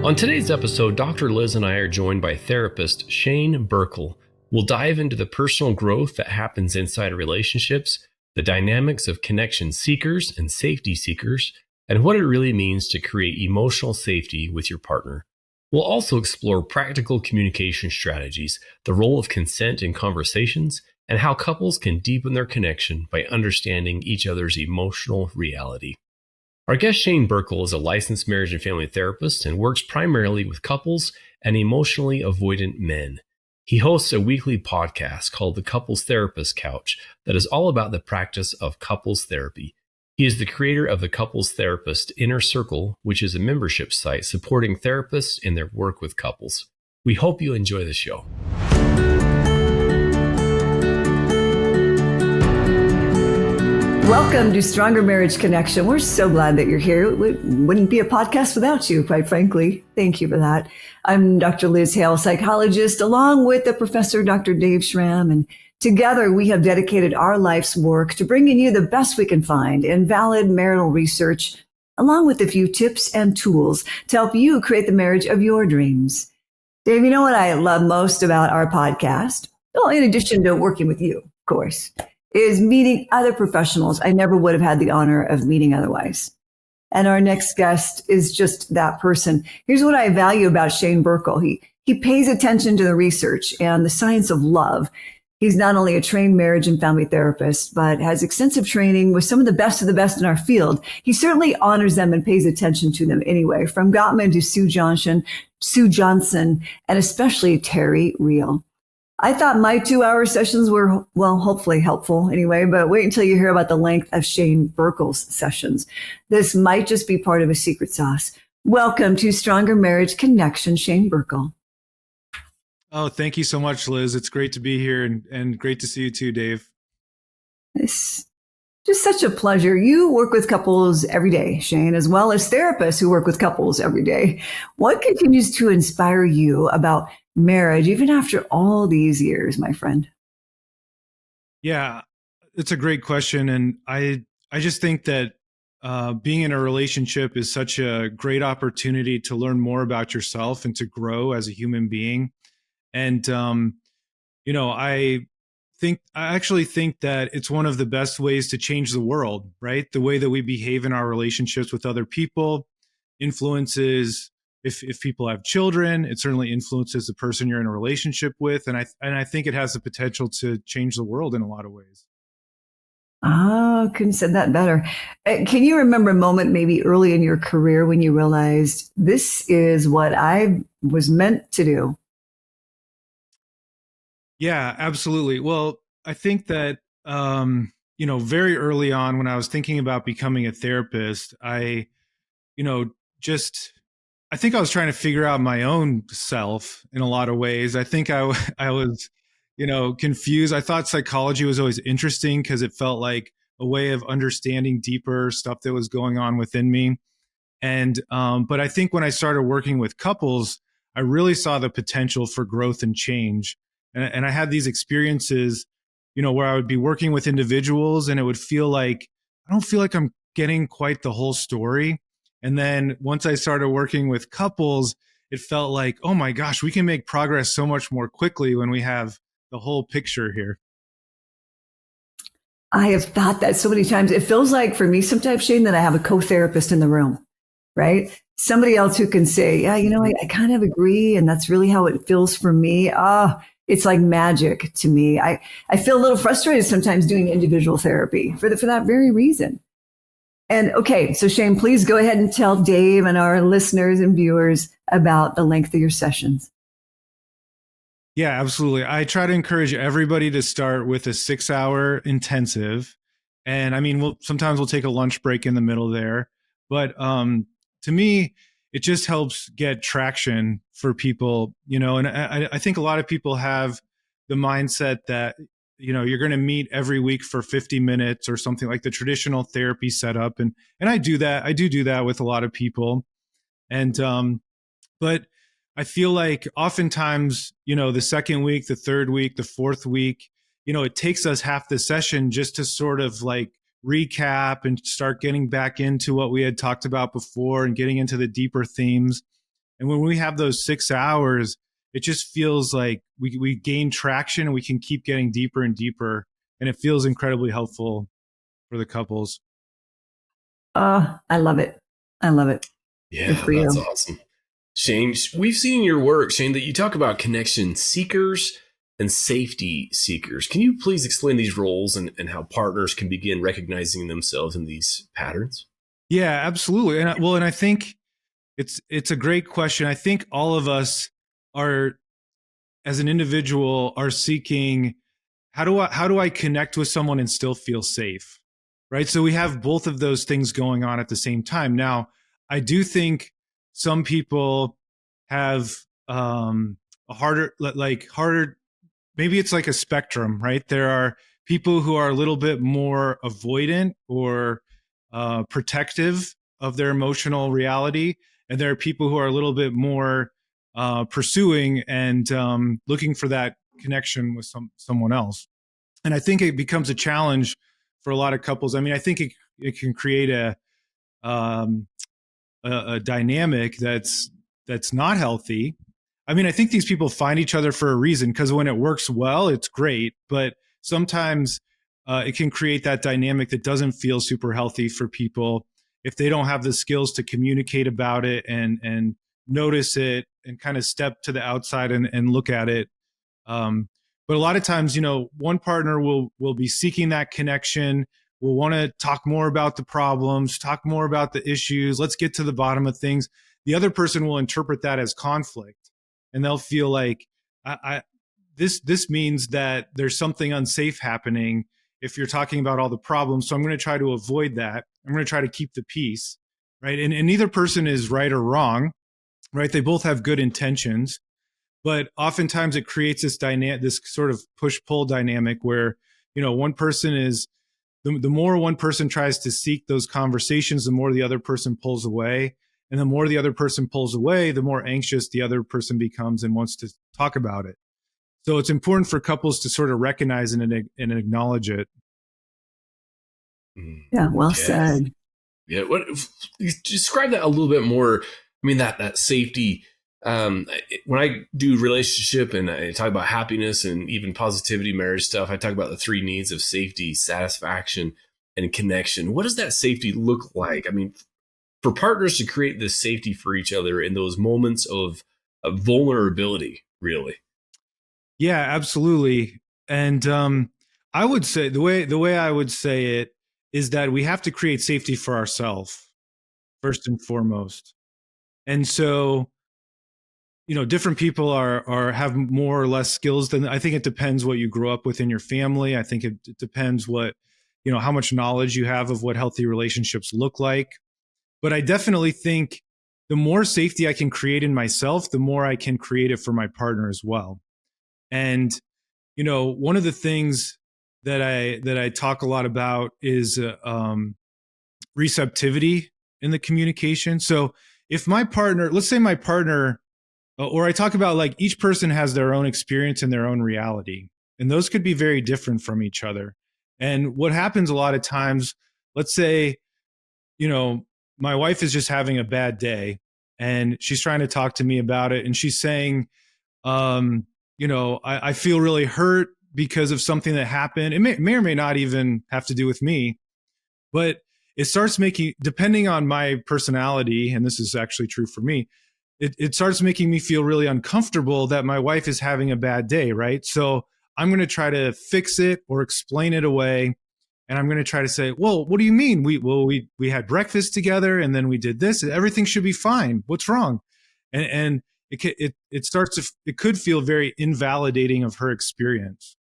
On today's episode, Dr. Liz and I are joined by therapist Shane Birkel. We'll dive into the personal growth that happens inside of relationships, the dynamics of connection seekers and safety seekers, and what it really means to create emotional safety with your partner. We'll also explore practical communication strategies, the role of consent in conversations, and how couples can deepen their connection by understanding each other's emotional reality. Our guest Shane Birkel is a licensed marriage and family therapist and works primarily with couples and emotionally avoidant men. He hosts a weekly podcast called The Couples Therapist Couch that is all about the practice of couples therapy. He is the creator of the Couples Therapist Inner Circle, which is a membership site supporting therapists in their work with couples. We hope you enjoy the show. Welcome to Stronger Marriage Connection. We're so glad that you're here. It wouldn't be a podcast without you, quite frankly. Thank you for that. I'm Dr. Liz Hale, psychologist, along with the professor, Dr. Dave Schramm, and together we have dedicated our life's work to bringing you the best we can find in valid marital research, along with a few tips and tools to help you create the marriage of your dreams. Dave, you know what I love most about our podcast? Well, in addition to working with you, of course, is meeting other professionals I never would have had the honor of meeting otherwise. And our next guest is just that person. Here's what I value about Shane Birkel. He pays attention to the research and the science of love. He's not only a trained marriage and family therapist, but has extensive training with some of the best in our field. He certainly honors them and pays attention to them anyway, from Gottman to Sue Johnson, and especially Terry Real. I thought my 2-hour sessions were, well, hopefully helpful anyway, but wait until you hear about the length of Shane Birkel's sessions. This might just be part of a secret sauce. Welcome to Stronger Marriage Connection, Shane Birkel. Oh, thank you so much, Liz. It's great to be here and great to see you too, Dave. It's just such a pleasure. You work with couples every day, Shane, as well as therapists who work with couples every day. What continues to inspire you about marriage, even after all these years, my friend? Yeah, it's a great question. And I just think that being in a relationship is such a great opportunity to learn more about yourself and to grow as a human being. And, I actually think that it's one of the best ways to change the world, right? The way that we behave in our relationships with other people influences, if people have children, it certainly influences the person you're in a relationship with. And I think it has the potential to change the world in a lot of ways. Oh, couldn't have said that better. Can you remember a moment maybe early in your career when you realized this is what I was meant to do? Yeah, absolutely. Well, I think that, very early on when I was thinking about becoming a therapist, I think I was trying to figure out my own self in a lot of ways. I think I was, confused. I thought psychology was always interesting because it felt like a way of understanding deeper stuff that was going on within me. And, but I think when I started working with couples, I really saw the potential for growth and change. And I had these experiences, where I would be working with individuals and it would feel like, I don't feel like I'm getting quite the whole story. And then once I started working with couples, it felt like, oh my gosh, we can make progress so much more quickly when we have the whole picture here. I have thought that so many times. It feels like for me sometimes, Shane, that I have a co-therapist in the room, right? Somebody else who can say, yeah, I kind of agree. And that's really how it feels for me. It's like magic to me. I feel a little frustrated sometimes doing individual therapy for that very reason. And okay, so Shane, please go ahead and tell Dave and our listeners and viewers about the length of your sessions. Yeah, absolutely. I try to encourage everybody to start with a 6-hour intensive. And I mean, sometimes we'll take a lunch break in the middle there. But to me, it just helps get traction for people, and I think a lot of people have the mindset that, you're going to meet every week for 50 minutes or something like the traditional therapy setup. And I do that. I do that with a lot of people. And, but I feel like oftentimes, the second week, the third week, the fourth week, it takes us half the session just to sort of like recap and start getting back into what we had talked about before and getting into the deeper themes. And when we have those 6 hours, it just feels like we gain traction and we can keep getting deeper and deeper. And it feels incredibly helpful for the couples. I love it. I love it. Good Yeah, for that's you. awesome. Shane, we've seen in your work, Shane, that you talk about connection seekers and safety seekers. Can you please explain these roles and how partners can begin recognizing themselves in these patterns? Yeah, absolutely. And I think it's a great question. I think all of us are, as an individual, are seeking, how do I connect with someone and still feel safe, right? So we have both of those things going on at the same time. Now, I do think some people have a harder. Maybe it's like a spectrum, right? There are people who are a little bit more avoidant or protective of their emotional reality, and there are people who are a little bit more pursuing and looking for that connection with someone else. And I think it becomes a challenge for a lot of couples. I mean, I think it can create um, a dynamic that's not healthy. I mean, I think these people find each other for a reason, because when it works well, it's great. But sometimes it can create that dynamic that doesn't feel super healthy for people if they don't have the skills to communicate about it and notice it and kind of step to the outside and look at it. um, but a lot of times, one partner will be seeking that connection, will want to talk more about the problems, talk more about the issues. Let's get to the bottom of things. The other person will interpret that as conflict, and they'll feel like, I this means that there's something unsafe happening if you're talking about all the problems. So I'm going to try to avoid that. I'm going to try to keep the peace, right? And neither person is right or wrong, right? They both have good intentions, but oftentimes it creates this sort of push pull dynamic where, one person is, the more one person tries to seek those conversations, the more the other person pulls away. And the more the other person pulls away, the more anxious the other person becomes and wants to talk about it. So it's important for couples to sort of recognize and acknowledge it. Mm, Yeah, well yeah. said. Yeah. Describe that a little bit more. I mean, that safety. When I do relationship and I talk about happiness and even positivity, marriage stuff, I talk about the three needs of safety, satisfaction, and connection. What does that safety look like? I mean, for partners to create this safety for each other in those moments of vulnerability, really. Yeah, absolutely. And I would say the way I would say it is that we have to create safety for ourselves first and foremost. And so, different people are have more or less skills than. I think it depends what you grew up with in your family. I think it depends what, how much knowledge you have of what healthy relationships look like. But I definitely think the more safety I can create in myself, the more I can create it for my partner as well. And one of the things that I talk a lot about is receptivity in the communication. So if my partner, let's say my partner, or I talk about, like, each person has their own experience and their own reality, and those could be very different from each other. And what happens a lot of times, let's say, you know, my wife is just having a bad day and she's trying to talk to me about it, and she's saying, I feel really hurt because of something that happened. It may or may not even have to do with me, but it starts making, depending on my personality, and this is actually true for me, it starts making me feel really uncomfortable that my wife is having a bad day, right? So I'm going to try to fix it or explain it away. And I'm going to try to say, well, what do you mean? We had breakfast together and then we did this. Everything should be fine. What's wrong? And it starts to, it could feel very invalidating of her experience,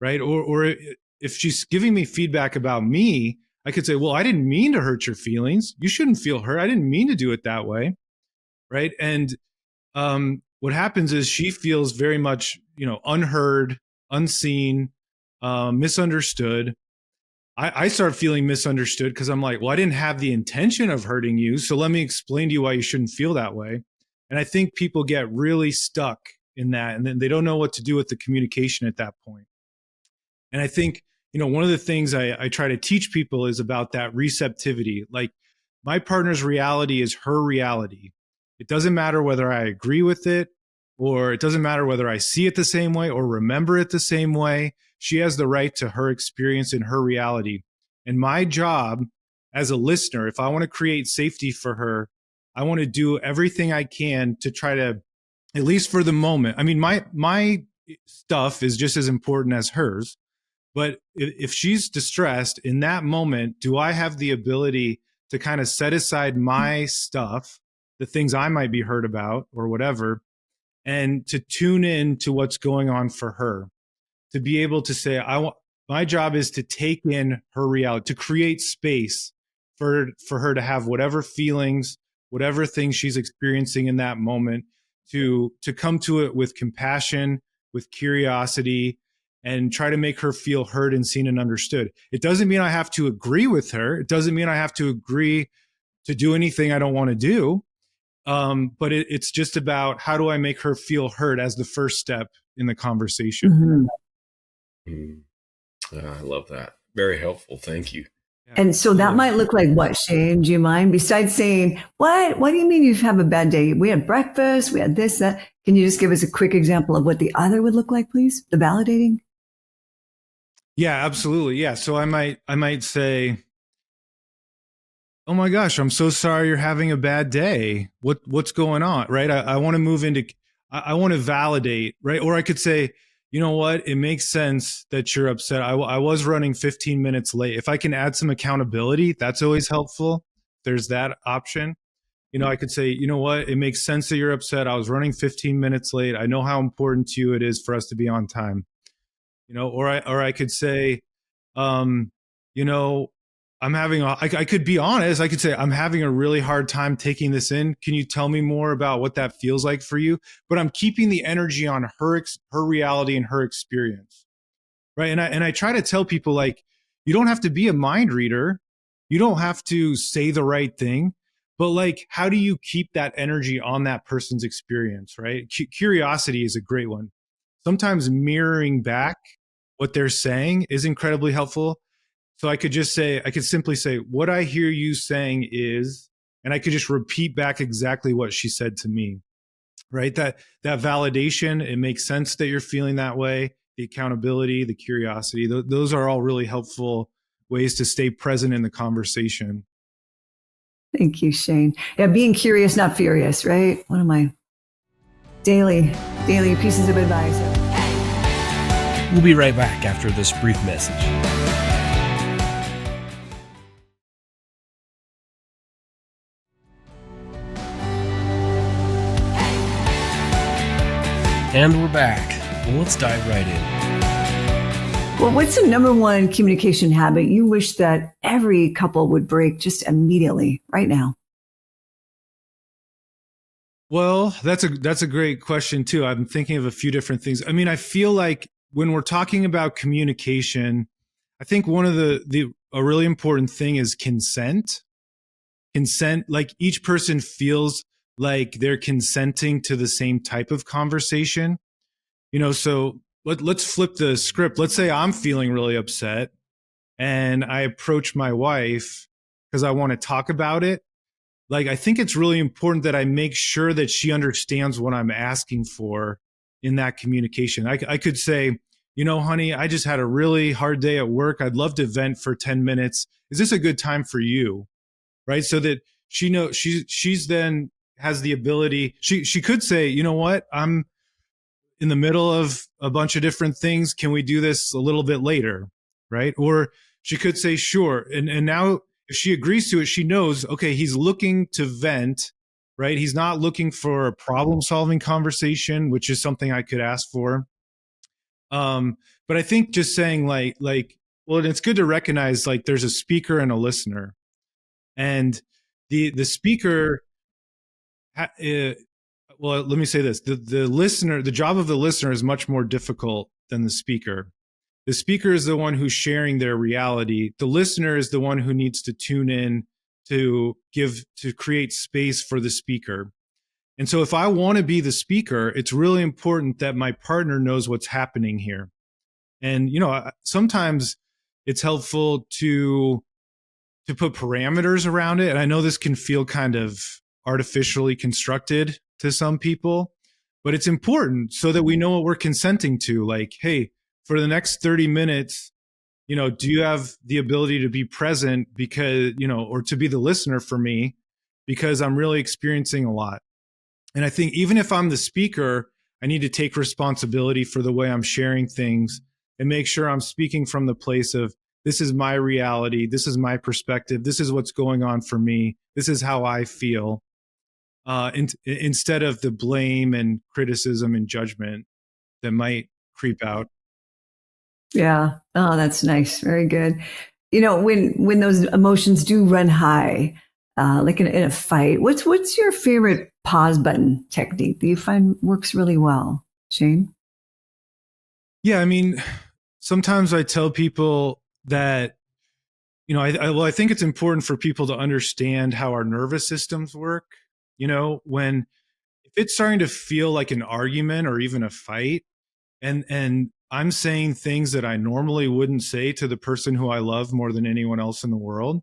right? Or if she's giving me feedback about me, I could say, well, I didn't mean to hurt your feelings. You shouldn't feel hurt. I didn't mean to do it that way, right? And what happens is she feels very much, unheard, unseen, misunderstood. I start feeling misunderstood because I'm like, well, I didn't have the intention of hurting you. So let me explain to you why you shouldn't feel that way. And I think people get really stuck in that, and then they don't know what to do with the communication at that point. And I think, one of the things I try to teach people is about that receptivity. Like, my partner's reality is her reality. It doesn't matter whether I agree with it, or it doesn't matter whether I see it the same way or remember it the same way. She has the right to her experience and her reality. And my job as a listener, if I want to create safety for her, I want to do everything I can to try to, at least for the moment. I mean, my stuff is just as important as hers. But if she's distressed in that moment, do I have the ability to kind of set aside my stuff, the things I might be hurt about or whatever, and to tune in to what's going on for her, to be able to say, my job is to take in her reality, to create space for her to have whatever feelings, whatever things she's experiencing in that moment, to come to it with compassion, with curiosity, and try to make her feel heard and seen and understood. It doesn't mean I have to agree with her. It doesn't mean I have to agree to do anything I don't want to do. But it's just about how do I make her feel heard as the first step in the conversation. I love that. Very helpful. Thank you. And so that might look like what, Shane? Do you mind? Besides saying, what do you mean you have a bad day? We had breakfast, we had this, that. Can you just give us a quick example of what the other would look like, please? The validating? Yeah, absolutely. Yeah. So I might say, oh my gosh, I'm so sorry you're having a bad day. What's going on? Right. I want to move into, I want to validate, right? Or I could say, you know what? It makes sense that you're upset. I was running 15 minutes late. If I can add some accountability, that's always helpful. There's that option. I could say, you know what? It makes sense that you're upset. I was running 15 minutes late. I know how important to you it is for us to be on time. Or I could say, I could be honest. I could say, I'm having a really hard time taking this in. Can you tell me more about what that feels like for you? But I'm keeping the energy on her reality and her experience. Right. And I try to tell people, like, you don't have to be a mind reader. You don't have to say the right thing, but like, how do you keep that energy on that person's experience? Right. Curiosity is a great one. Sometimes mirroring back what they're saying is incredibly helpful. So I could simply say, what I hear you saying is, and I could just repeat back exactly what she said to me, right? That validation, it makes sense that you're feeling that way. The accountability, the curiosity, those are all really helpful ways to stay present in the conversation. Thank you, Shane. Yeah, being curious, not furious, right? One of my daily pieces of advice. We'll be right back after this brief message. And we're back. Well, let's dive right in. Well, what's the number one communication habit you wish that every couple would break just immediately, right now? Well, that's a great question too. I'm thinking of a few different things. I mean, I feel like when we're talking about communication, I think one of a really important thing is consent. Consent, like each person feels like they're consenting to the same type of conversation. So let's flip the script. Let's say I'm feeling really upset and I approach my wife because I want to talk about it. Like, I think it's really important that I make sure that she understands what I'm asking for in that communication. I could say, honey, I just had a really hard day at work. I'd love to vent for 10 minutes. Is this a good time for you? Right. So that she knows she's then has the ability. She could say, you know what? I'm in the middle of a bunch of different things. Can we do this a little bit later? Right. Or she could say, sure. And now if she agrees to it, she knows, okay, he's looking to vent, right? He's not looking for a problem solving conversation, which is something I could ask for. But I think just saying well, it's good to recognize like there's a speaker and a listener, and the speaker, well, let me say this, the listener, the job of the listener is much more difficult than the speaker. The speaker is the one who's sharing their reality. The listener is the one who needs to tune in to create space for the speaker. And so if I want to be the speaker, it's really important that my partner knows what's happening here. And, sometimes it's helpful to put parameters around it. And I know this can feel kind of artificially constructed to some people, but it's important so that we know what we're consenting to. Like, hey, for the next 30 minutes, do you have the ability to be present because, or to be the listener for me because I'm really experiencing a lot. And I think even if I'm the speaker, I need to take responsibility for the way I'm sharing things and make sure I'm speaking from the place of, this is my reality. This is my perspective. This is what's going on for me. This is how I feel. Instead of the blame and criticism and judgment that might creep out. Yeah. Oh, that's nice. Very good. When those emotions do run high, like in a fight, what's your favorite pause button technique that you find works really well, Shane? Yeah, I mean, sometimes I tell people that, I think it's important for people to understand how our nervous systems work. When if it's starting to feel like an argument or even a fight, and I'm saying things that I normally wouldn't say to the person who I love more than anyone else in the world,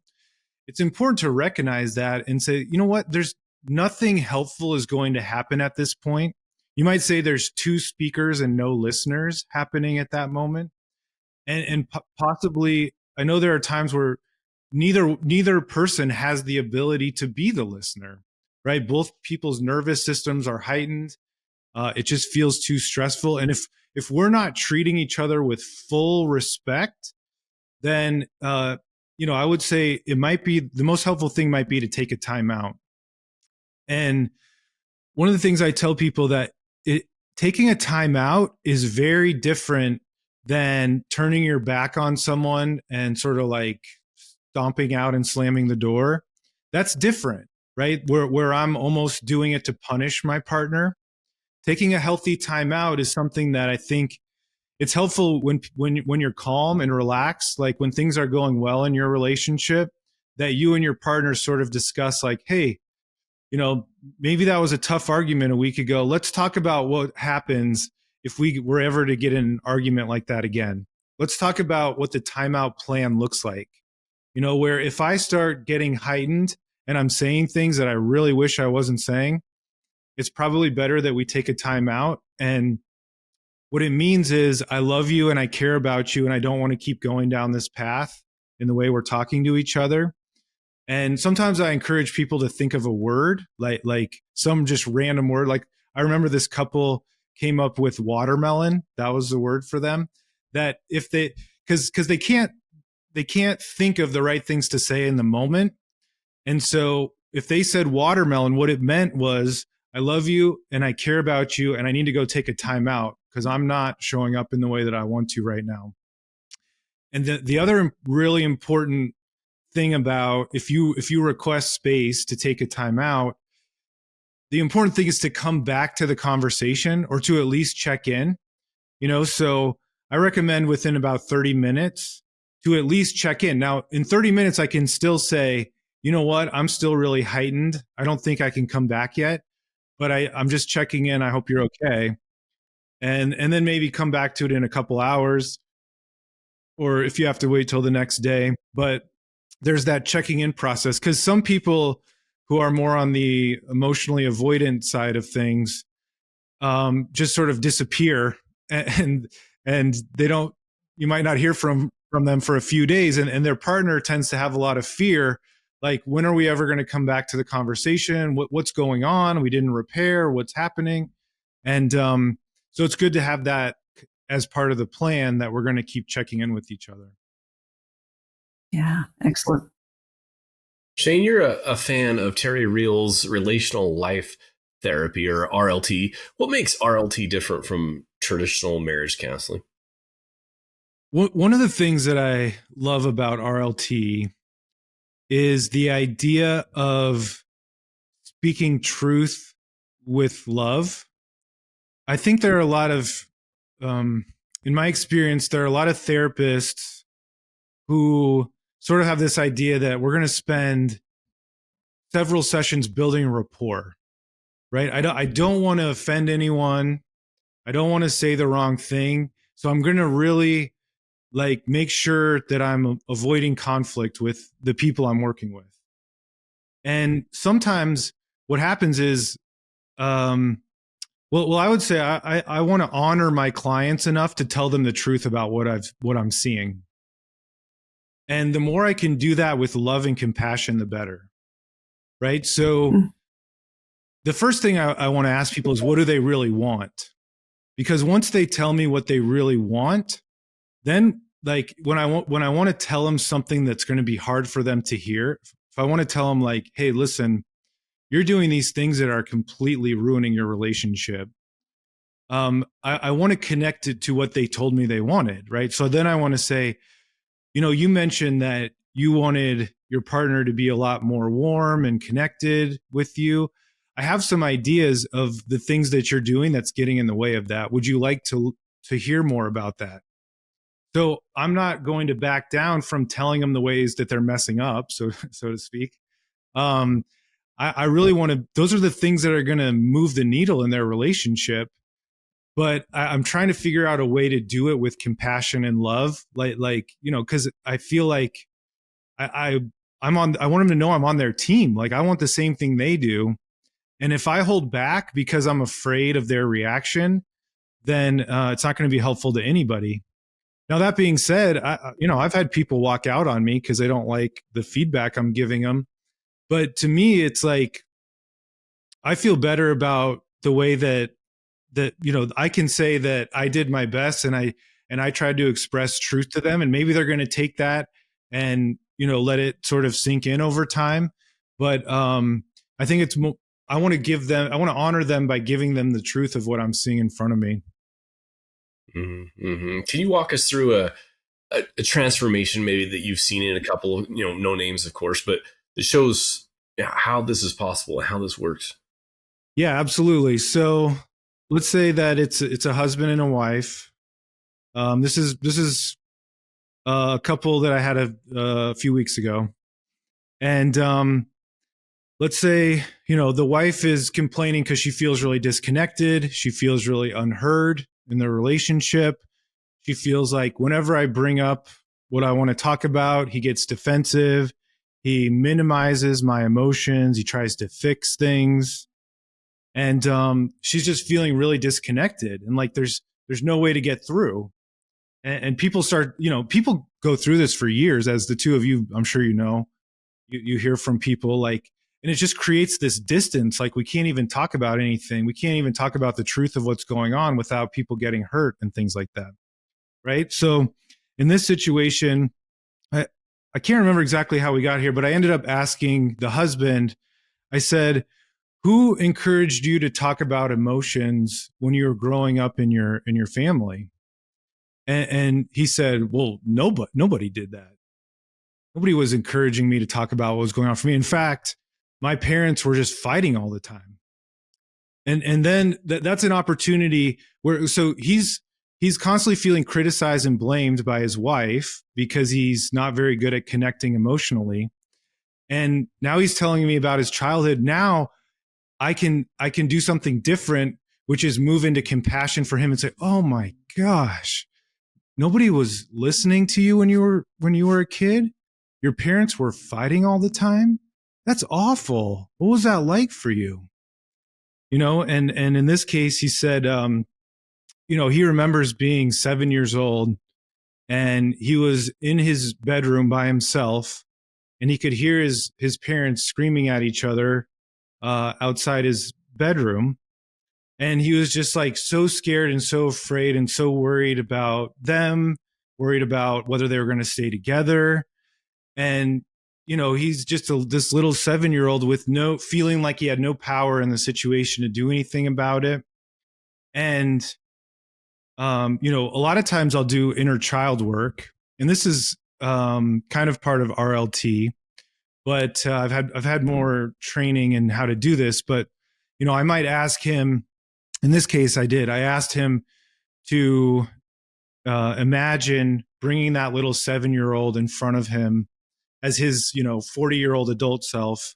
it's important to recognize that and say, you know what, there's nothing helpful is going to happen at this point. You might say there's two speakers and no listeners happening at that moment. And possibly, I know there are times where neither person has the ability to be the listener, right? Both people's nervous systems are heightened. It just feels too stressful. And if we're not treating each other with full respect, then I would say it might be the most helpful thing might be to take a timeout. And one of the things I tell people that taking a timeout is very different than turning your back on someone and sort of like stomping out and slamming the door. That's different, right? Where I'm almost doing it to punish my partner. Taking a healthy timeout is something that I think it's helpful when you're calm and relaxed, like when things are going well in your relationship, that you and your partner sort of discuss like, hey, maybe that was a tough argument a week ago. Let's talk about what happens if we were ever to get in an argument like that again. Let's talk about what the timeout plan looks like. Where if I start getting heightened and I'm saying things that I really wish I wasn't saying, it's probably better that we take a timeout. And what it means is I love you and I care about you and I don't want to keep going down this path in the way we're talking to each other. And sometimes I encourage people to think of a word, like some just random word. Like I remember this couple came up with watermelon. That was the word for them. That if they, because they can't think of the right things to say in the moment. And so if they said watermelon, what it meant was, I love you and I care about you and I need to go take a timeout because I'm not showing up in the way that I want to right now. And the other really important thing about if you request space to take a timeout, the important thing is to come back to the conversation or to at least check in. So I recommend within about 30 minutes to at least check in. Now, in 30 minutes, I can still say, you know what, I'm still really heightened. I don't think I can come back yet, but I'm just checking in. I hope you're okay. And then maybe come back to it in a couple hours, or if you have to wait till the next day. But there's that checking in process, because some people who are more on the emotionally avoidant side of things just sort of disappear, and they don't, you might not hear from them for a few days, and their partner tends to have a lot of fear, like, when are we ever going to come back to the conversation? What's going on? We didn't repair. What's happening? And so it's good to have that as part of the plan, that we're going to keep checking in with each other. Yeah, excellent. Shane, you're a fan of Terry Real's relational life therapy, or RLT. What makes RLT different from traditional marriage counseling? One of the things that I love about RLT is the idea of speaking truth with love. I think there are a lot of, in my experience, there are a lot of therapists who sort of have this idea that we're going to spend several sessions building rapport, right? I don't want to offend anyone. I don't want to say the wrong thing. So I'm going to really make sure that I'm avoiding conflict with the people I'm working with. And sometimes what happens is, well, I would say I want to honor my clients enough to tell them the truth about what I'm seeing. And the more I can do that with love and compassion, the better. Right. So the first thing I want to ask people is, what do they really want? Because once they tell me what they really want, then like when I want to tell them something that's going to be hard for them to hear, if I want to tell them like, hey, listen, you're doing these things that are completely ruining your relationship. I want to connect it to what they told me they wanted, right? So then I want to say, you mentioned that you wanted your partner to be a lot more warm and connected with you. I have some ideas of the things that you're doing that's getting in the way of that. Would you like to hear more about that? So I'm not going to back down from telling them the ways that they're messing up, so to speak. I really want to. Those are the things that are going to move the needle in their relationship. But I'm trying to figure out a way to do it with compassion and love, because I feel like I want them to know I'm on their team. Like I want the same thing they do. And if I hold back because I'm afraid of their reaction, then it's not going to be helpful to anybody. Now, that being said, I've had people walk out on me because they don't like the feedback I'm giving them. But to me, it's like, I feel better about the way that I can say that I did my best and I tried to express truth to them, and maybe they're going to take that and, let it sort of sink in over time. But I think I want to honor them by giving them the truth of what I'm seeing in front of me. Mm-hmm. Can you walk us through a transformation maybe that you've seen in a couple of, no names, of course, but it shows how this is possible and how this works? Yeah, absolutely. So let's say that it's a husband and a wife. This is a couple that I had a few weeks ago. And let's say, the wife is complaining because she feels really disconnected. She feels really unheard in their relationship. She feels like whenever I bring up what I want to talk about, he gets defensive. He minimizes my emotions. He tries to fix things. And she's just feeling really disconnected. And like there's no way to get through. And people start, people go through this for years, as the two of you, I'm sure you hear from people like, and it just creates this distance. Like we can't even talk about anything. We can't even talk about the truth of what's going on without people getting hurt and things like that. Right. So in this situation, I can't remember exactly how we got here, but I ended up asking the husband, I said, who encouraged you to talk about emotions when you were growing up in your family? And he said, well, nobody did that. Nobody was encouraging me to talk about what was going on for me. In fact, my parents were just fighting all the time. And then that's an opportunity where, so he's constantly feeling criticized and blamed by his wife because he's not very good at connecting emotionally. And now he's telling me about his childhood. Now I can do something different, which is move into compassion for him and say, oh my gosh, nobody was listening to you when you were a kid. Your parents were fighting all the time. That's awful. What was that like for you? And in this case, he said, he remembers being 7 years old and he was in his bedroom by himself and he could hear his parents screaming at each other outside his bedroom. And he was just like so scared and so afraid and so worried about them, worried about whether they were going to stay together. And, he's just this little 7-year-old with feeling like he had no power in the situation to do anything about it. And, a lot of times I'll do inner child work, and this is kind of part of RLT, but I've had more training in how to do this. But, I might ask him, in this case, I asked him to imagine bringing that little 7-year-old in front of him as his, 40-year-old adult self,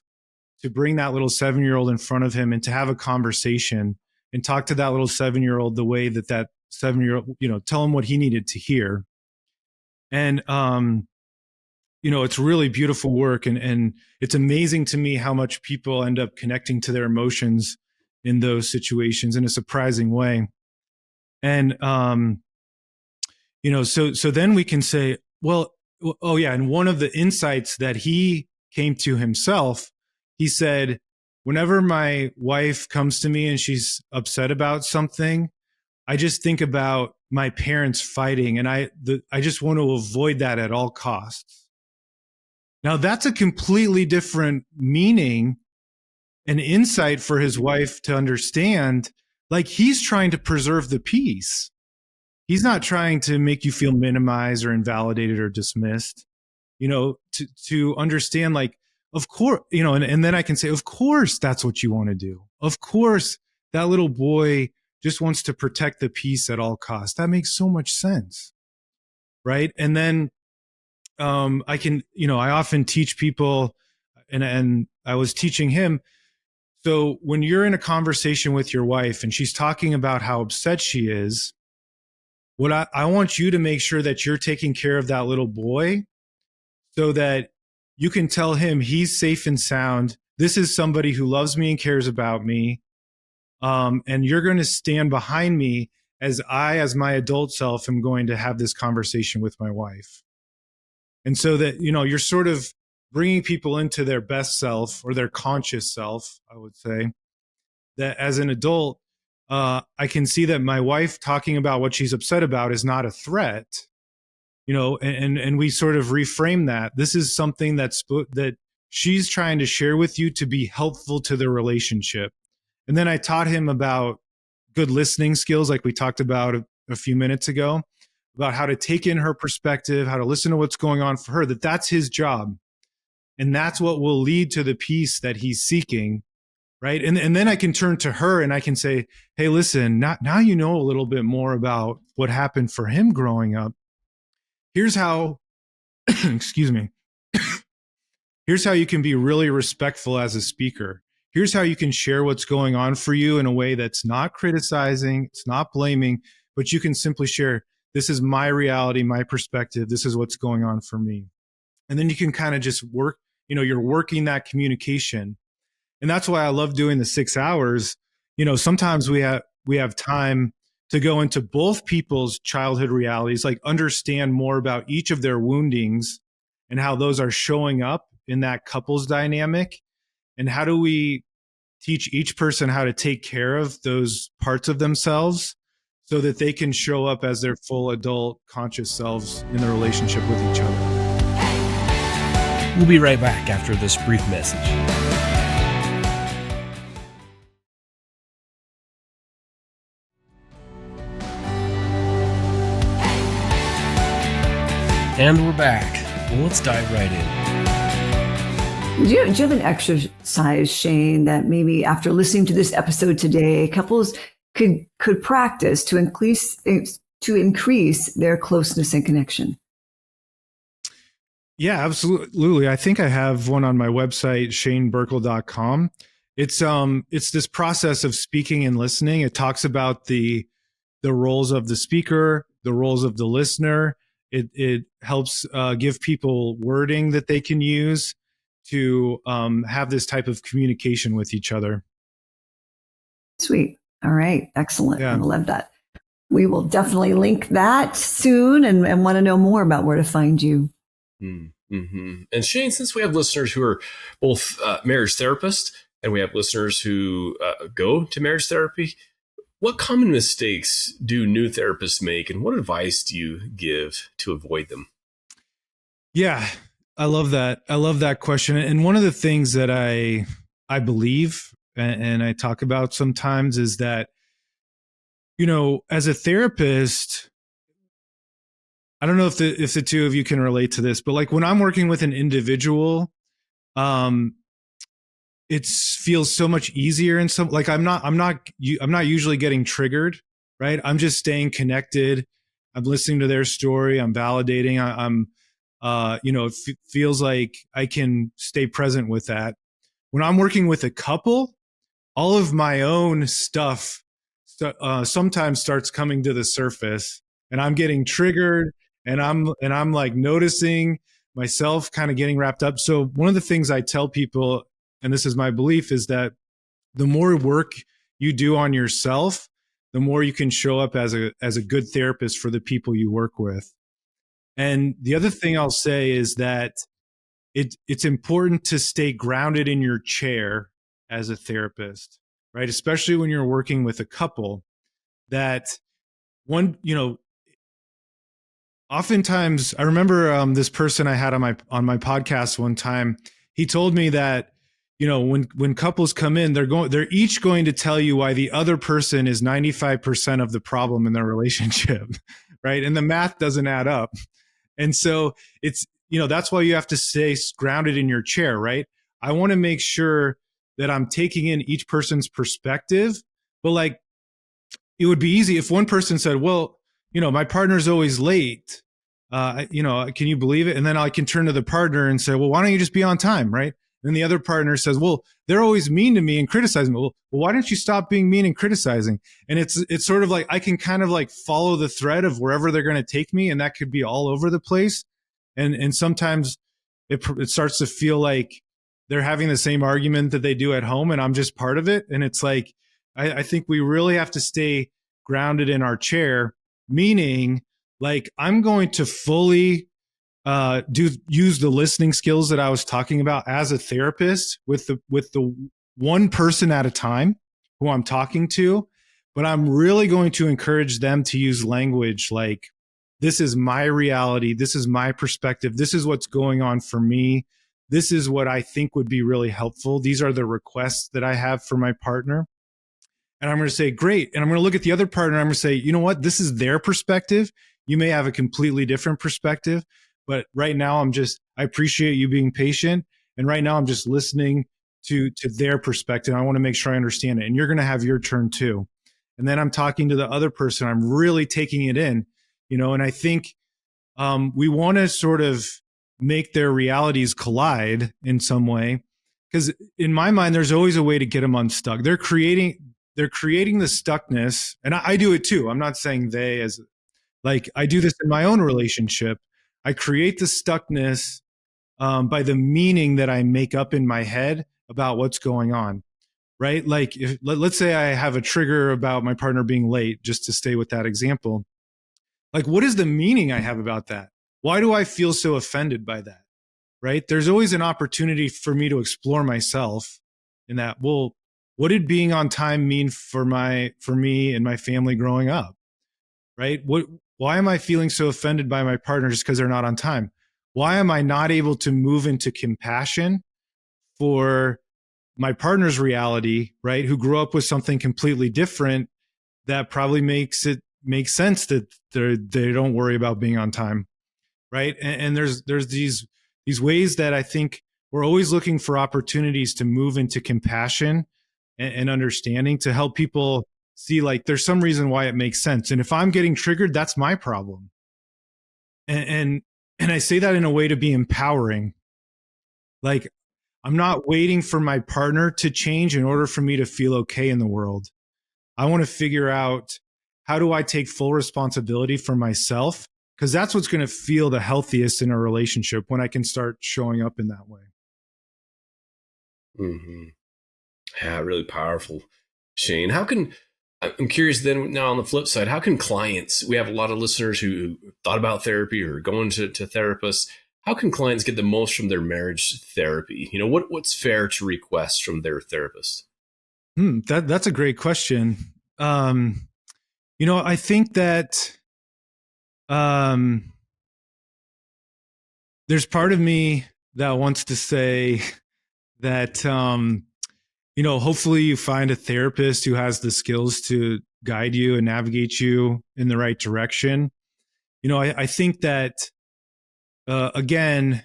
to bring that little 7-year-old in front of him and to have a conversation and talk to that little 7-year-old the way that 7-year-old, tell him what he needed to hear. And, it's really beautiful work, and it's amazing to me how much people end up connecting to their emotions in those situations in a surprising way. And so then we can say, well, oh yeah, and one of the insights that he came to himself, he said, whenever my wife comes to me and she's upset about something, I just think about my parents fighting, and I just want to avoid that at all costs. Now that's a completely different meaning and insight for his wife to understand. Like, he's trying to preserve the peace. He's not trying to make you feel minimized or invalidated or dismissed, to understand, like, of course, and then I can say, of course, that's what you want to do. Of course, that little boy just wants to protect the peace at all costs. That makes so much sense. Right. And then I can, I often teach people, and I was teaching him. So when you're in a conversation with your wife and she's talking about how upset she is, what I want you to make sure that you're taking care of that little boy so that you can tell him he's safe and sound. This is somebody who loves me and cares about me. And you're going to stand behind me as my adult self, am going to have this conversation with my wife. And so that, you're sort of bringing people into their best self, or their conscious self, I would say, that as an adult, I can see that my wife talking about what she's upset about is not a threat, and we sort of reframe that. This is something that she's trying to share with you to be helpful to the relationship. And then I taught him about good listening skills, like we talked about a few minutes ago, about how to take in her perspective, how to listen to what's going on for her, that's his job. And that's what will lead to the peace that he's seeking. Right. And then I can turn to her and I can say, hey, listen, now you know a little bit more about what happened for him growing up. Here's how, excuse me, here's how you can be really respectful as a speaker. Here's how you can share what's going on for you in a way that's not criticizing, it's not blaming, but you can simply share, this is my reality, my perspective, this is what's going on for me. And then you can kind of just work, you're working that communication. And that's why I love doing the 6 hours. Sometimes we have time to go into both people's childhood realities, like understand more about each of their woundings and how those are showing up in that couple's dynamic. And how do we teach each person how to take care of those parts of themselves so that they can show up as their full adult conscious selves in the relationship with each other. We'll be right back after this brief message. And we're back. Well, let's dive right in. Do you have an exercise, Shane, that maybe after listening to this episode today, couples could practice to increase their closeness and connection? Yeah, absolutely. I think I have one on my website, shanebirkel.com. It's this process of speaking and listening. It talks about the roles of the speaker, the roles of the listener. It helps give people wording that they can use to have this type of communication with each other. Sweet. All right. Excellent. Yeah. I love that. We will definitely link that soon and want to know more about where to find you. Mm-hmm. And Shane, since we have listeners who are both marriage therapists and we have listeners who go to marriage therapy, what common mistakes do new therapists make, and what advice do you give to avoid them? Yeah, I love that. I love that question. And one of the things that I believe and I talk about sometimes is that, as a therapist, I don't know if the two of you can relate to this, but like when I'm working with an individual, it feels so much easier, and some, like I'm not usually getting triggered, right? I'm just staying connected. I'm listening to their story. I'm validating. It feels like I can stay present with that. When I'm working with a couple, all of my own stuff sometimes starts coming to the surface, and I'm getting triggered, and I'm like noticing myself kind of getting wrapped up. So one of the things I tell people, and this is my belief, is that the more work you do on yourself, the more you can show up as a good therapist for the people you work with. And the other thing I'll say is that it's important to stay grounded in your chair as a therapist, right? Especially when you're working with a couple. That one, oftentimes I remember this person I had on my podcast one time. He told me that when couples come in, they're each going to tell you why the other person is 95% of the problem in their relationship, right? And the math doesn't add up. And so it's, that's why you have to stay grounded in your chair, right? I want to make sure that I'm taking in each person's perspective, but like, it would be easy if one person said, well, my partner's always late. Can you believe it? And then I can turn to the partner and say, well, why don't you just be on time, right? And the other partner says, well, they're always mean to me and criticize me. Well, why don't you stop being mean and criticizing? And it's sort of like, I can kind of like follow the thread of wherever they're going to take me. And that could be all over the place. And sometimes it starts to feel like they're having the same argument that they do at home and I'm just part of it. And it's like, I think we really have to stay grounded in our chair, meaning like I'm going to fully use the listening skills that I was talking about as a therapist with the one person at a time who I'm talking to, but I'm really going to encourage them to use language like, this is my reality. This is my perspective. This is what's going on for me. This is what I think would be really helpful. These are the requests that I have for my partner. And I'm going to say, great. And I'm going to look at the other partner. And I'm going to say, you know what? This is their perspective. You may have a completely different perspective, but right now I appreciate you being patient. And right now I'm just listening to their perspective. I want to make sure I understand it. And you're going to have your turn too. And then I'm talking to the other person. I'm really taking it in, and I think we want to sort of make their realities collide in some way. Because in my mind, there's always a way to get them unstuck. They're creating the stuckness. And I do it too. I'm not saying they as like, I do this in my own relationship. I create the stuckness by the meaning that I make up in my head about what's going on, right? Like let's say I have a trigger about my partner being late, just to stay with that example. Like, what is the meaning I have about that? Why do I feel so offended by that? Right? There's always an opportunity for me to explore myself in that. Well, what did being on time mean for me and my family growing up? Right? Why am I feeling so offended by my partner just because they're not on time? Why am I not able to move into compassion for my partner's reality, right? Who grew up with something completely different that probably makes sense that they don't worry about being on time, right? And there's these ways that I think we're always looking for opportunities to move into compassion and understanding to help people see like there's some reason why it makes sense. And if I'm getting triggered, that's my problem. And I say that in a way to be empowering. Like I'm not waiting for my partner to change in order for me to feel okay in the world. I want to figure out, how do I take full responsibility for myself? Because that's what's going to feel the healthiest in a relationship, when I can start showing up in that way. Mm-hmm. Yeah, really powerful, Shane. I'm curious then, now on the flip side, how can clients, we have a lot of listeners who thought about therapy or going to therapists. How can clients get the most from their marriage therapy? What's fair to request from their therapist? That's a great question. I think that there's part of me that wants to say that, hopefully you find a therapist who has the skills to guide you and navigate you in the right direction. I think that, again,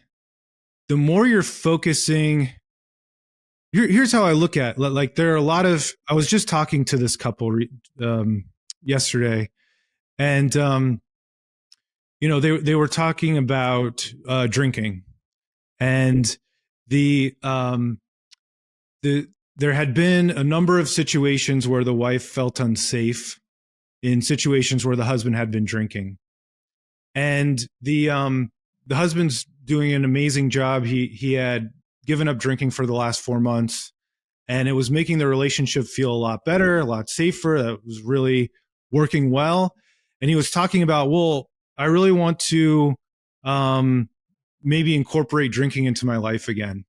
the more you're focusing, here's how I look at it. Like there are a lot of, I was just talking to this couple yesterday, and they were talking about drinking, and there had been a number of situations where the wife felt unsafe in situations where the husband had been drinking, and the husband's doing an amazing job. He had given up drinking for the last 4 months, and it was making the relationship feel a lot better, a lot safer. That was really working well. And he was talking about, well, I really want to maybe incorporate drinking into my life again.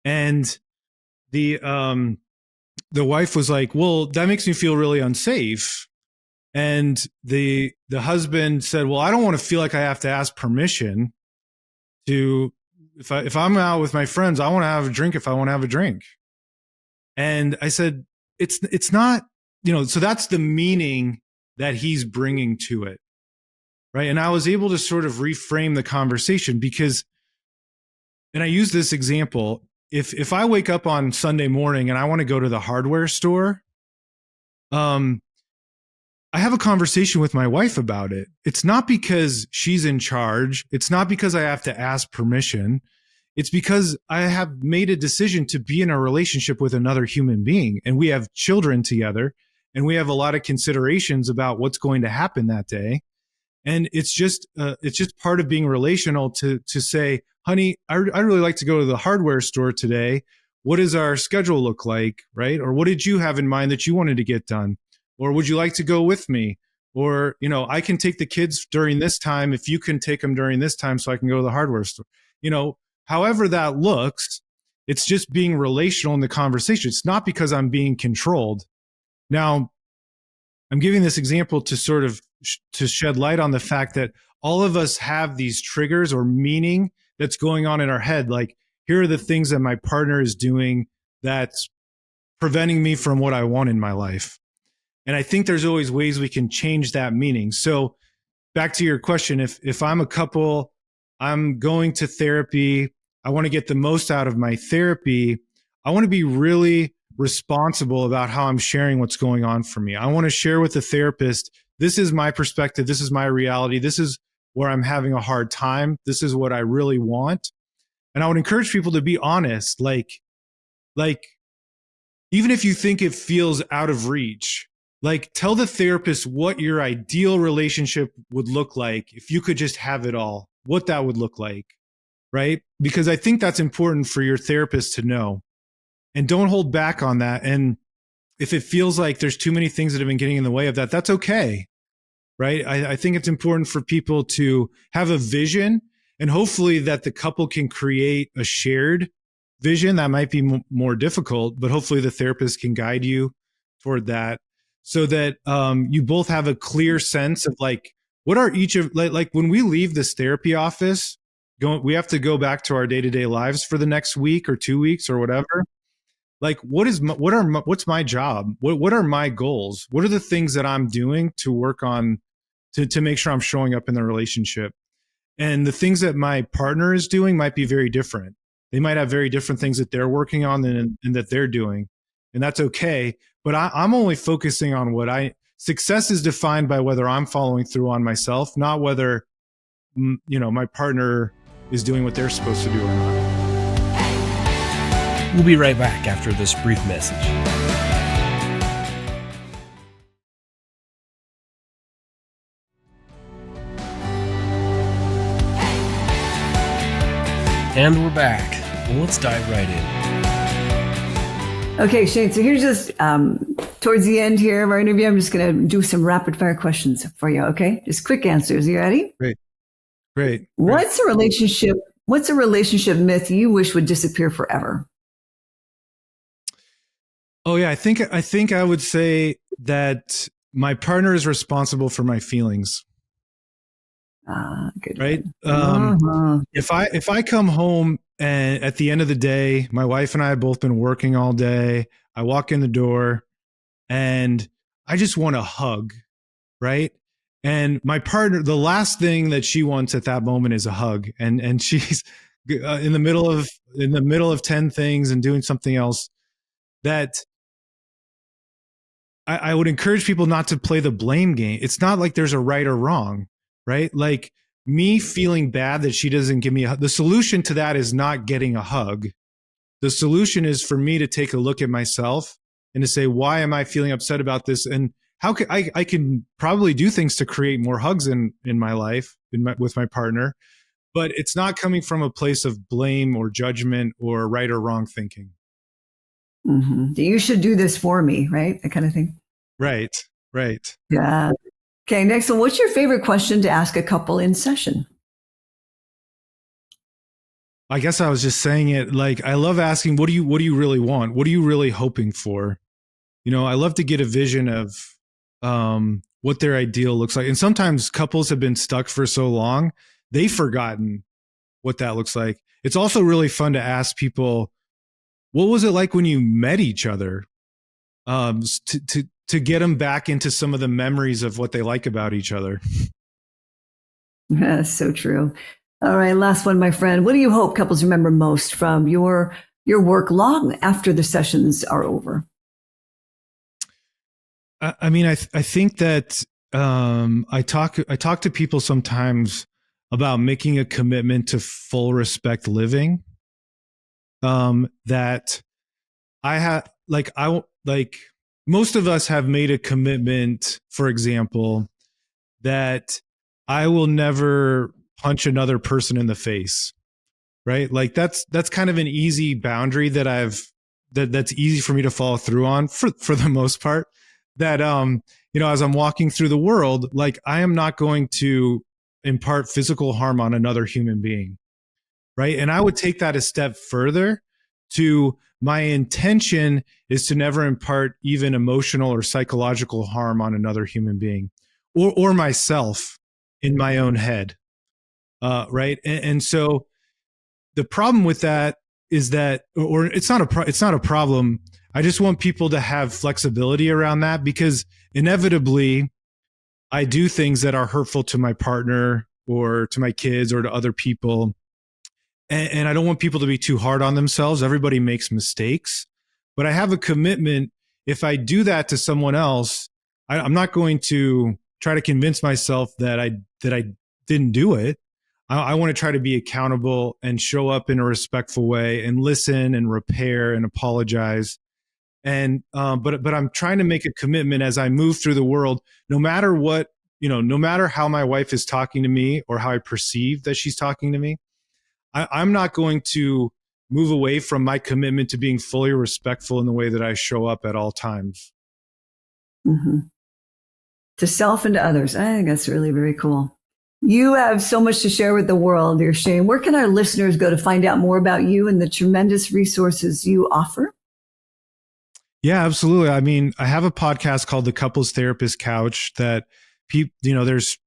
And the wife was like, well, that makes me feel really unsafe. And the husband said, well, I don't want to feel like I have to ask permission to, if I'm out with my friends, I want to have a drink if I want to have a drink. And I said, it's not, so that's the meaning that he's bringing to it. Right. And I was able to sort of reframe the conversation because, and I use this example, if I wake up on Sunday morning and I want to go to the hardware store, I have a conversation with my wife about it. It's not because she's in charge. It's not because I have to ask permission. It's because I have made a decision to be in a relationship with another human being, and we have children together, and we have a lot of considerations about what's going to happen that day. And it's just part of being relational to say, honey, I'd really like to go to the hardware store today. What does our schedule look like, right? Or what did you have in mind that you wanted to get done? Or would you like to go with me? Or, I can take the kids during this time if you can take them during this time so I can go to the hardware store. However that looks, it's just being relational in the conversation. It's not because I'm being controlled. Now, I'm giving this example to sort of to shed light on the fact that all of us have these triggers or meaning that's going on in our head. Like, here are the things that my partner is doing that's preventing me from what I want in my life. And I think there's always ways we can change that meaning. So back to your question, if I'm a couple, I'm going to therapy, I want to get the most out of my therapy, I want to be really responsible about how I'm sharing what's going on for me. I want to share with the therapist, this is my perspective, this is my reality, this is where I'm having a hard time, this is what I really want. And I would encourage people to be honest, like even if you think it feels out of reach, like, tell the therapist what your ideal relationship would look like if you could just have it all, what that would look like, right? Because I think that's important for your therapist to know. And don't hold back on that. And if it feels like there's too many things that have been getting in the way of that, that's okay, right? I think it's important for people to have a vision, and hopefully that the couple can create a shared vision. That might be more difficult, but hopefully the therapist can guide you toward that, so that you both have a clear sense of like, what are each of, like when we leave this therapy office, we have to go back to our day-to-day lives for the next week or 2 weeks or whatever. Like, what's my job? What are my goals? What are the things that I'm doing to work on to make sure I'm showing up in the relationship? And the things that my partner is doing might be very different. They might have very different things that they're working on and that they're doing. And that's okay. But I'm only focusing on success is defined by whether I'm following through on myself, not whether, my partner is doing what they're supposed to do or not. We'll be right back after this brief message. And we're back. Well, let's dive right in. Okay, Shane, so here's just towards the end here of our interview, I'm just going to do some rapid fire questions for you, okay? Just quick answers. You ready? Great. What's a relationship myth you wish would disappear forever? Oh yeah, I think I would say that my partner is responsible for my feelings. Good. Right? If I come home and at the end of the day, my wife and I have both been working all day, I walk in the door and I just want a hug, right? And my partner, the last thing that she wants at that moment is a hug, and she's in the middle of 10 things and doing something else. That I would encourage people not to play the blame game. It's not like there's a right or wrong, right? Like, me feeling bad that she doesn't give me a hug. The solution to that is not getting a hug. The solution is for me to take a look at myself and to say, why am I feeling upset about this? And how can I can probably do things to create more hugs in my life with my partner. but it's not coming from a place of blame or judgment or right or wrong thinking. You should do this for me, right? That kind of thing. Right, right. Yeah. Okay, next one. What's your favorite question to ask a couple in session? I guess I was just saying it like I love asking, what do you really want? What are you really hoping for? I love to get a vision of what their ideal looks like. And sometimes couples have been stuck for so long, they've forgotten what that looks like. It's also really fun to ask people, what was it like when you met each other? To get them back into some of the memories of what they like about each other. That's so true. All right, last one, my friend. What do you hope couples remember most from your work long after the sessions are over? I mean, I think that I talk to people sometimes about making a commitment to full respect living. That most of us have made a commitment, for example, that I will never punch another person in the face, right? Like that's kind of an easy boundary that's easy for me to follow through on for the most part. That as I'm walking through the world, like I am not going to impart physical harm on another human being, right? And I would take that a step further to my intention is to never impart even emotional or psychological harm on another human being or myself in my own head. Right. And so the problem with that is that, or it's not a problem. I just want people to have flexibility around that because inevitably I do things that are hurtful to my partner or to my kids or to other people. And I don't want people to be too hard on themselves. Everybody makes mistakes, but I have a commitment. If I do that to someone else, I'm not going to try to convince myself that I didn't do it. I want to try to be accountable and show up in a respectful way and listen and repair and apologize. And but I'm trying to make a commitment as I move through the world, no matter what, no matter how my wife is talking to me or how I perceive that she's talking to me. I'm not going to move away from my commitment to being fully respectful in the way that I show up at all times. Mm-hmm. To self and to others. I think that's really, very cool. You have so much to share with the world, dear Shane. Where can our listeners go to find out more about you and the tremendous resources you offer? Yeah, absolutely. I mean, I have a podcast called The Couples Therapist Couch that there's,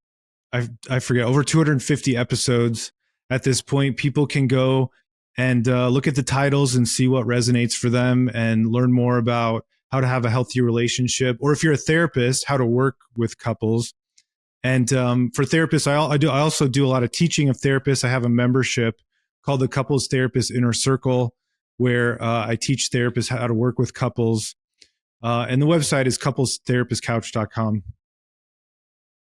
I forget, over 250 episodes at this point. People can go and look at the titles and see what resonates for them and learn more about how to have a healthy relationship, or if you're a therapist, how to work with couples. And for therapists, I also do a lot of teaching of therapists. I have a membership called the Couples Therapist Inner Circle, where I teach therapists how to work with couples. And the website is couplestherapistcouch.com.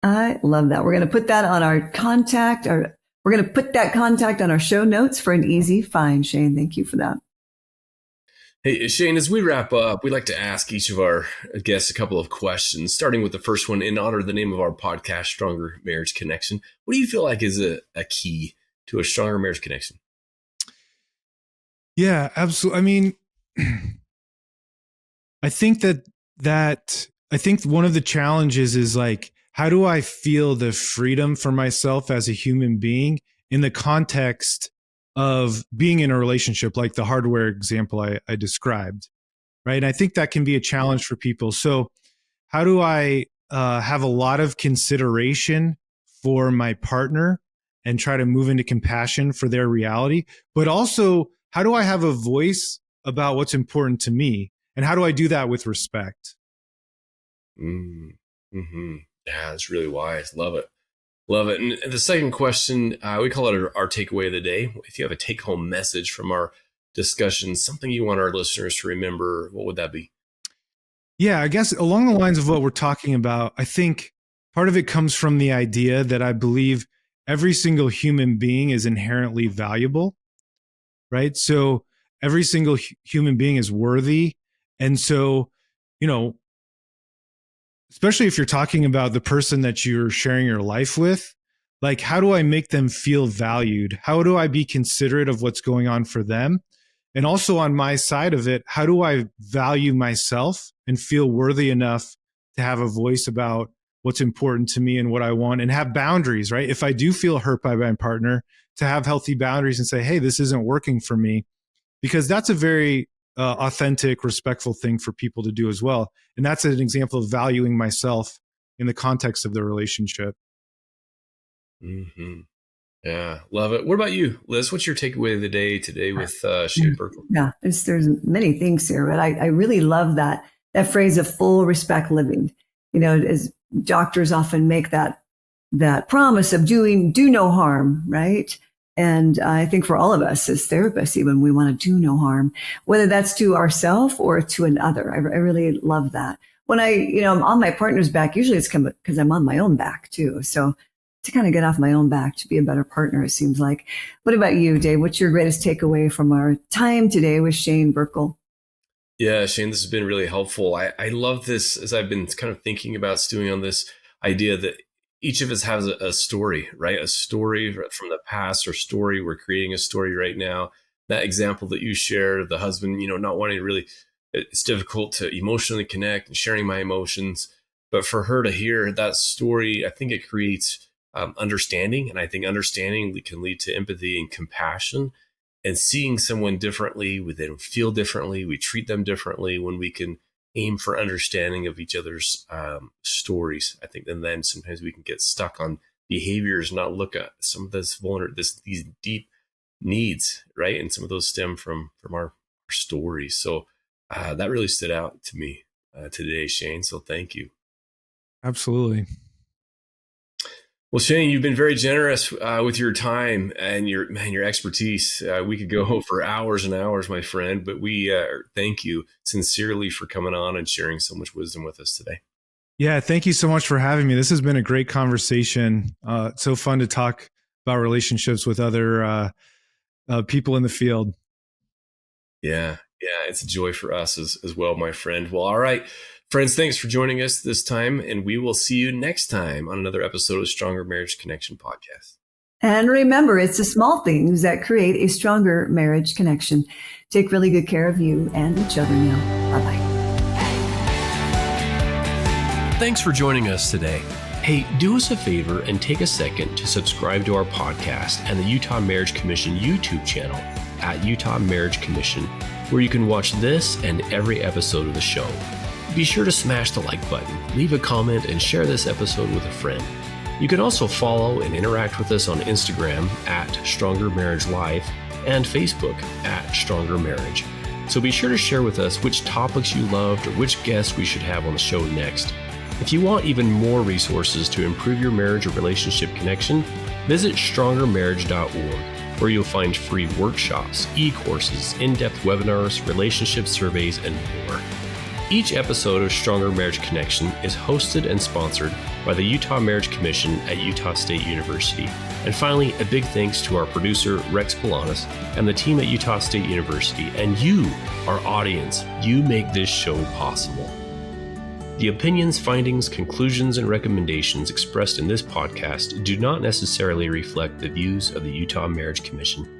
I love that. We're going to put that on our contact, we're going to put that contact on our show notes for an easy find, Shane. Thank you for that. Hey, Shane, as we wrap up, we like to ask each of our guests a couple of questions, starting with the first one in honor of the name of our podcast, Stronger Marriage Connection. What do you feel like is a key to a stronger marriage connection? Yeah, absolutely. I mean, I think I think one of the challenges is like, how do I feel the freedom for myself as a human being in the context of being in a relationship, like the hardware example I described, right? And I think that can be a challenge for people. So how do I have a lot of consideration for my partner and try to move into compassion for their reality? But also, how do I have a voice about what's important to me? And how do I do that with respect? Mm-hmm. Yeah, that's really wise. Love it. Love it. And the second question, we call it our takeaway of the day. If you have a take-home message from our discussion, something you want our listeners to remember, what would that be? Yeah, I guess along the lines of what we're talking about, I think part of it comes from the idea that I believe every single human being is inherently valuable, right? So every single human being is worthy. And so, especially if you're talking about the person that you're sharing your life with, Like, how do I make them feel valued? How do I be considerate of what's going on for them? And also on my side of it, how do I value myself and feel worthy enough to have a voice about what's important to me and what I want, and have boundaries, right? If I do feel hurt by my partner, to have healthy boundaries and say, hey, this isn't working for me, because that's a very authentic, respectful thing for people to do as well. And that's an example of valuing myself in the context of the relationship. Mm-hmm. Yeah, love it. What about you, Liz? What's your takeaway of the day today with Shane Birkel? Yeah, there's many things here, but I really love that phrase of full respect living. You know, as doctors often make that promise of do no harm, right? And I think for all of us as therapists, even, we want to do no harm, whether that's to ourselves or to another. I really love that. When I'm on my partner's back, usually it's because I'm on my own back too. So to kind of get off my own back to be a better partner, it seems like. What about you, Dave? What's your greatest takeaway from our time today with Shane Birkel? Yeah, Shane, this has been really helpful. I love this as I've been kind of thinking about stewing on this idea that each of us has a story, right? A story from the past, or story. We're creating a story right now. That example that you shared, the husband, not wanting to really, it's difficult to emotionally connect and sharing my emotions. But for her to hear that story, I think it creates understanding. And I think understanding can lead to empathy and compassion, and seeing someone differently. They feel differently. We treat them differently when we can aim for understanding of each other's stories. I think, and then sometimes we can get stuck on behaviors, not look at some of this these deep needs, right? And some of those stem from our stories. So that really stood out to me today, Shane. So thank you. Absolutely. Well, Shane, you've been very generous with your time and your expertise. We could go for hours and hours, my friend, but we thank you sincerely for coming on and sharing so much wisdom with us today. Yeah, thank you so much for having me. This has been a great conversation. It's so fun to talk about relationships with other people in the field. Yeah, it's a joy for us as well, my friend. Well, all right. Friends, thanks for joining us this time, and we will see you next time on another episode of Stronger Marriage Connection Podcast. And remember, it's the small things that create a stronger marriage connection. Take really good care of you and each other now. Bye-bye. Thanks for joining us today. Hey, do us a favor and take a second to subscribe to our podcast and the Utah Marriage Commission YouTube channel at Utah Marriage Commission, where you can watch this and every episode of the show. Be sure to smash the like button, leave a comment, and share this episode with a friend. You can also follow and interact with us on Instagram at Stronger Marriage Life and Facebook at Stronger Marriage. So be sure to share with us which topics you loved or which guests we should have on the show next. If you want even more resources to improve your marriage or relationship connection, visit strongermarriage.org, where you'll find free workshops, e-courses, in-depth webinars, relationship surveys, and more. Each episode of Stronger Marriage Connection is hosted and sponsored by the Utah Marriage Commission at Utah State University. And finally, a big thanks to our producer, Rex Polanis, and the team at Utah State University, and you, our audience. You make this show possible. The opinions, findings, conclusions, and recommendations expressed in this podcast do not necessarily reflect the views of the Utah Marriage Commission.